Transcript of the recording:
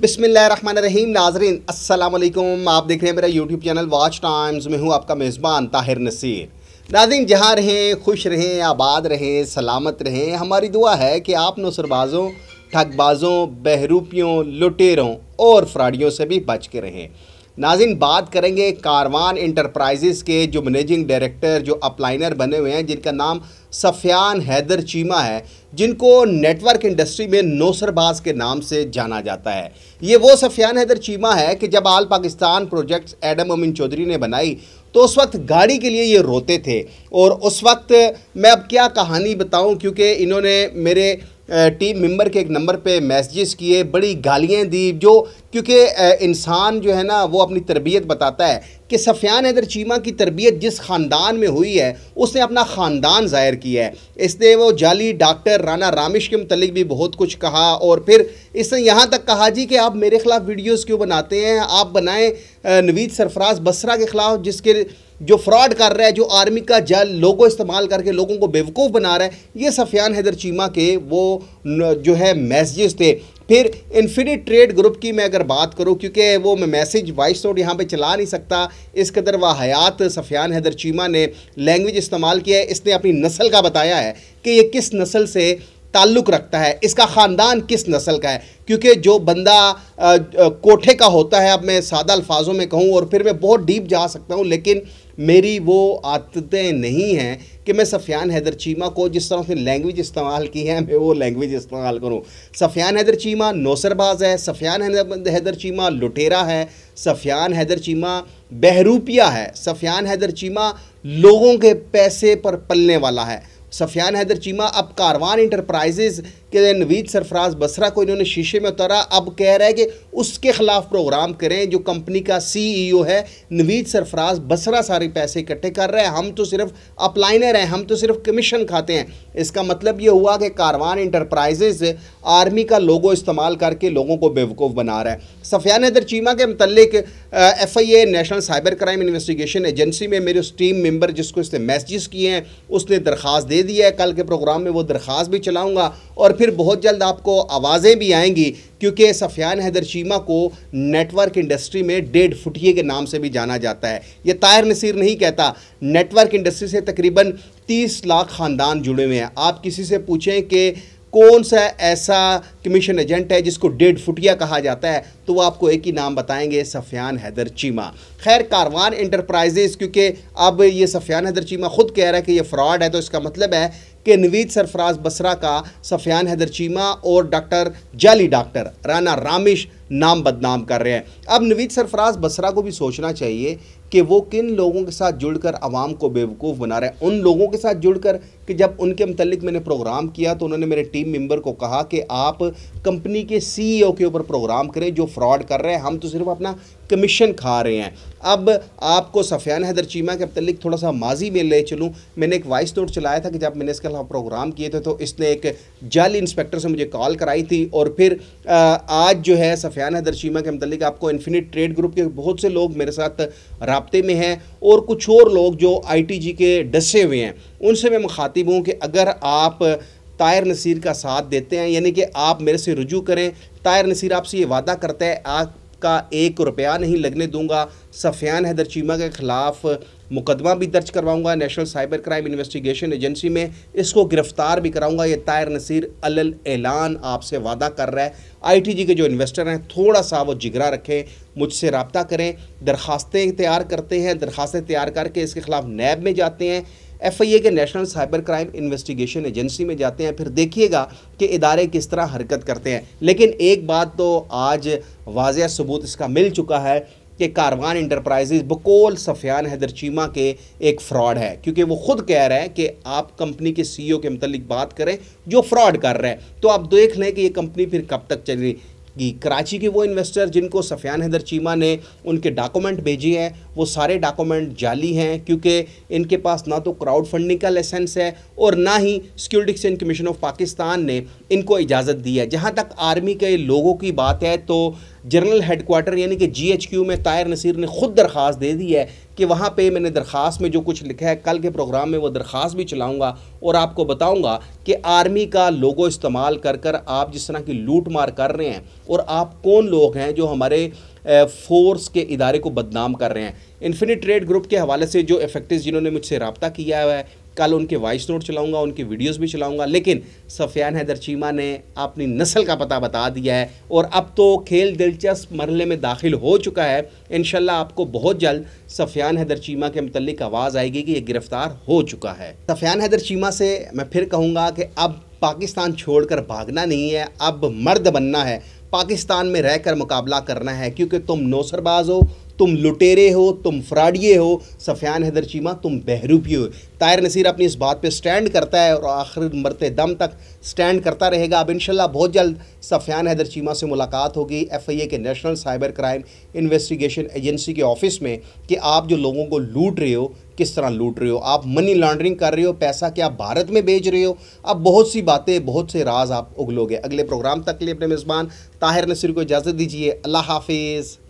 बिस्मिल्लाहिर्रहमानिर्रहीम। नाज़रीन अस्सलाम वालेकुम। आप देख रहे हैं मेरा यूट्यूब चैनल वॉच टाइम्स में हूँ आपका मेज़बान ताहिर नसीर। नाज़रीन जहाँ रहें खुश रहें, आबाद रहें, सलामत रहें। हमारी दुआ है कि आप नौसरबाज़ों, ठगबाज़ों, बहरूपियों, लुटेरों और फ्रॉडियों से भी बच के रहें। नाज़रीन बात करेंगे कारवान इंटरप्राइजेज़ के जो मैनेजिंग डायरेक्टर जो अपलाइनर बने हुए हैं, जिनका नाम सफ़ियान हैदर चीमा है, जिनको नेटवर्क इंडस्ट्री में नौसरबाज के नाम से जाना जाता है। ये वो सफ़ियान हैदर चीमा है कि जब आल पाकिस्तान प्रोजेक्ट्स एडम मोमिन चौधरी ने बनाई तो उस वक्त गाड़ी के लिए ये रोते थे। और उस वक्त मैं अब क्या कहानी बताऊं, क्योंकि इन्होंने मेरे टीम मेंबर के एक नंबर पे मैसेजेस किए, बड़ी गालियां दी, जो क्योंकि इंसान जो है ना वो अपनी तरबियत बताता है कि सफ़ियान हैदर चीमा की तरबियत जिस ख़ानदान में हुई है उसने अपना ख़ानदान ज़ाहिर किया है। इसने वो जाली डॉक्टर राना रामिश के मुतल्लिक भी बहुत कुछ कहा और फिर इसने यहाँ तक कहा जी कि आप मेरे ख़िलाफ़ वीडियोज़ क्यों बनाते हैं, आप बनाएं नवीद सरफराज बसरा के ख़िलाफ़ जिसके जो फ्रॉड कर रहा है, जो आर्मी का जल लोगो इस्तेमाल करके लोगों को बेवकूफ़ बना रहा है। ये सफ़ियान हैदर चीमा के वो जो है मैसेजेस थे। फिर इन्फिनिट ट्रेड ग्रुप की मैं अगर बात करूं, क्योंकि वो मैं मैसेज वॉइस नोट यहाँ पे चला नहीं सकता, इस कदर वाहयात सफ़ियान हैदर चीमा ने लैंग्वेज इस्तेमाल किया है। इसने अपनी नस्ल का बताया है कि ये किस नस्ल से ताल्लुक़ रखता है, इसका ख़ानदान किस नस्ल का है। क्योंकि जो बंदा कोठे का होता है, अब मैं सादा अल्फाजों में कहूँ और फिर मैं बहुत डीप जा सकता हूँ, लेकिन मेरी वो आदतें नहीं हैं कि मैं सफ़ियान हैदर चीमा को जिस तरह से लैंग्वेज इस्तेमाल की है मैं वो लैंग्वेज इस्तेमाल करूं। सफ़ियान हैदर चीमा नौसरबाज है, सफ़ियान हैदर चीमा लुटेरा है, सफ़ियान हैदर चीमा बहरूपिया है, सफ़ियान हैदर चीमा लोगों के पैसे पर पलने वाला है। सफ़ियान हैदर चीमा अब कारवान इंटरप्राइजेज़ के नवीद सरफराज बसरा को इन्होंने शीशे में उतारा। अब कह रहा है कि उसके ख़िलाफ़ प्रोग्राम करें। जो कंपनी का CEO है नवीद सरफराज बसरा सारे पैसे इकट्ठे कर रहे हैं, हम तो सिर्फ अपलाइनर हैं, हम तो सिर्फ कमीशन खाते हैं। इसका मतलब ये हुआ कि कारवान इंटरप्राइजेज़ आर्मी का लोगो इस्तेमाल करके लोगों को बेवकूफ़ बना रहा है। सफ़ियान हैदर चीमा के मुतल्लिक FIA national cyber crime investigation agency में मेरे उस टीम मेंबर जिसको इसने मैसेजेस किए हैं उसने दरख्वास्त दे दी है। कल के प्रोग्राम में वो दरख्वास्त भी चलाऊँगा और फिर बहुत जल्द आपको आवाज़ें भी आएंगी, क्योंकि सफ़ियान हैदर चीमा को नेटवर्क इंडस्ट्री में 1.5 फुटिये के नाम से भी जाना जाता है। ये ताहिर नसीर नहीं कहता, नेटवर्क इंडस्ट्री से तकरीबन 30 लाख ख़ानदान जुड़े हुए हैं। आप किसी से पूछें कि कौन सा ऐसा कमीशन एजेंट है जिसको 1.5 फुटिया कहा जाता है, तो वो आपको एक ही नाम बताएंगे, सफ़ियान हैदर चीमा। खैर कारवान इंटरप्राइजेज़, क्योंकि अब ये सफ़ियान हैदर चीमा ख़ुद कह रहा है कि ये फ्रॉड है, तो इसका मतलब है कि नवीद सरफराज बसरा का सफ़ियान हैदर चीमा और डॉक्टर जाली डॉक्टर राना रामिश नाम बदनाम कर रहे हैं। अब नवीद सरफराज बसरा को भी सोचना चाहिए कि वो किन लोगों के साथ जुड़कर आवाम को बेवकूफ़ बना रहे हैं। उन लोगों के साथ जुड़कर कि जब उनके मुतल्लिक मैंने प्रोग्राम किया तो उन्होंने मेरे टीम मेंबर को कहा कि आप कंपनी के CEO के ऊपर प्रोग्राम करें जो फ्रॉड कर रहे हैं, हम तो सिर्फ अपना कमीशन खा रहे हैं। अब आपको सफ़ियान हैदर चीमा के मुतल्लिक थोड़ा सा माजी में ले चलूँ। मैंने एक वॉइस नोट चलाया था कि जब मैंने इसके अलावा प्रोग्राम किए थे तो इसने एक जाली इंस्पेक्टर से मुझे कॉल कराई थी। और फिर आज जो है सफ़ियान हैदर चीमा के मुतल्लिक आपको इन्फिनिट ट्रेड ग्रुप के बहुत से लोग मेरे साथ राब्ते में हैं और कुछ और लोग जो ITG के डसे हुए हैं, उनसे मैं मुखातिब हूँ कि अगर आप ताहिर नसीर का साथ देते हैं, यानी कि आप मेरे से रुजू करें, ताहिर नसीर आपसे ये वादा करता है आपका 1 रुपया नहीं लगने दूंगा, सफ़ियान हैदर चीमा के ख़िलाफ़ मुकदमा भी दर्ज करवाऊंगा national cyber crime investigation agency में, इसको गिरफ़्तार भी कराऊंगा। ये ताहिर नसीर अलल ऐलान आपसे वादा कर रहा है। ITG के जो इन्वेस्टर हैं थोड़ा सा वो जिगरा रखें, मुझसे रब्ता करें, दरख्वास्तें तैयार करते हैं, दरख्वास्तें तैयार करके इसके ख़िलाफ़ नैब में जाते हैं, FIA के national cyber crime investigation agency में जाते हैं, फिर देखिएगा कि इदारे किस तरह हरकत करते हैं। लेकिन एक बात तो आज वाज़ेह सबूत इसका मिल चुका है कि कारवान इंटरप्राइजेज़ बकौल सफ़ियान हैदर चीमा के एक फ़्रॉड है, क्योंकि वो ख़ुद कह रहा है कि आप कंपनी के CEO के मुतल्लिक बात करें जो फ्रॉड कर रहे हैं। तो आप देख लें कि ये कंपनी फिर कब तक चलेगी। कराची के वो इन्वेस्टर जिनको सफ़ियान हैदर चीमा ने उनके डॉक्यूमेंट भेजे हैं वो सारे डॉक्यूमेंट जाली हैं, क्योंकि इनके पास ना तो क्राउड फंडिंग का लाइसेंस है और ना ही security exchange commission of Pakistan ने इनको इजाज़त दी है। जहाँ तक आर्मी के लोगों की बात है तो जनरल हेडक्वार्टर यानी कि GHQ में ताहिर नसीर ने खुद दरख्वास्त दे दी है कि वहाँ पे मैंने दरख्वास्त में जो कुछ लिखा है, कल के प्रोग्राम में वो दरख्वास्त भी चलाऊँगा और आपको बताऊँगा कि आर्मी का लोगो इस्तेमाल कर कर आप जिस तरह की लूट मार कर रहे हैं और आप कौन लोग हैं जो हमारे फोर्स के इदारे को बदनाम कर रहे हैं। इन्फिनिट ट्रेड ग्रुप के हवाले से जो इफेक्टिव्स जिन्होंने मुझसे रब्ता किया हुआ है, कल उनके वॉइस नोट चलाऊंगा, उनकी वीडियोस भी चलाऊंगा, लेकिन सफियान हैदर चीमा ने अपनी नस्ल का पता बता दिया है और अब तो खेल दिलचस्प मरहले में दाखिल हो चुका है। इंशाल्लाह आपको बहुत जल्द सफियान हैदर चीमा के मुतल्लिक आवाज़ आएगी कि ये गिरफ्तार हो चुका है। सफियान हैदर चीमा से मैं फिर कहूँगा कि अब पाकिस्तान छोड़कर भागना नहीं है, अब मर्द बनना है, पाकिस्तान में रहकर मुकाबला करना है, क्योंकि तुम नौसरबाज हो, तुम लुटेरे हो, तुम फ्रॉडिये हो। सफियान हैदर चीमा तुम बहरूपी हो। ताहिर नसीर अपनी इस बात पे स्टैंड करता है और आखिर मरते दम तक स्टैंड करता रहेगा। अब इंशाल्लाह बहुत जल्द सफियान हैदर चीमा से मुलाकात होगी FIA के national cyber crime investigation agency के ऑफिस में कि आप जो लोगों को लूट रहे हो, किस तरह लूट रहे हो, आप मनी लॉन्ड्रिंग कर रहे हो, पैसा क्या भारत में भेज रहे हो। अब बहुत सी बातें, बहुत से राज आप उगलोगे। अगले प्रोग्राम तक के लिए अपने मेज़बान ताहिर नसीर को इजाज़त दीजिए। अल्लाह हाफिज़।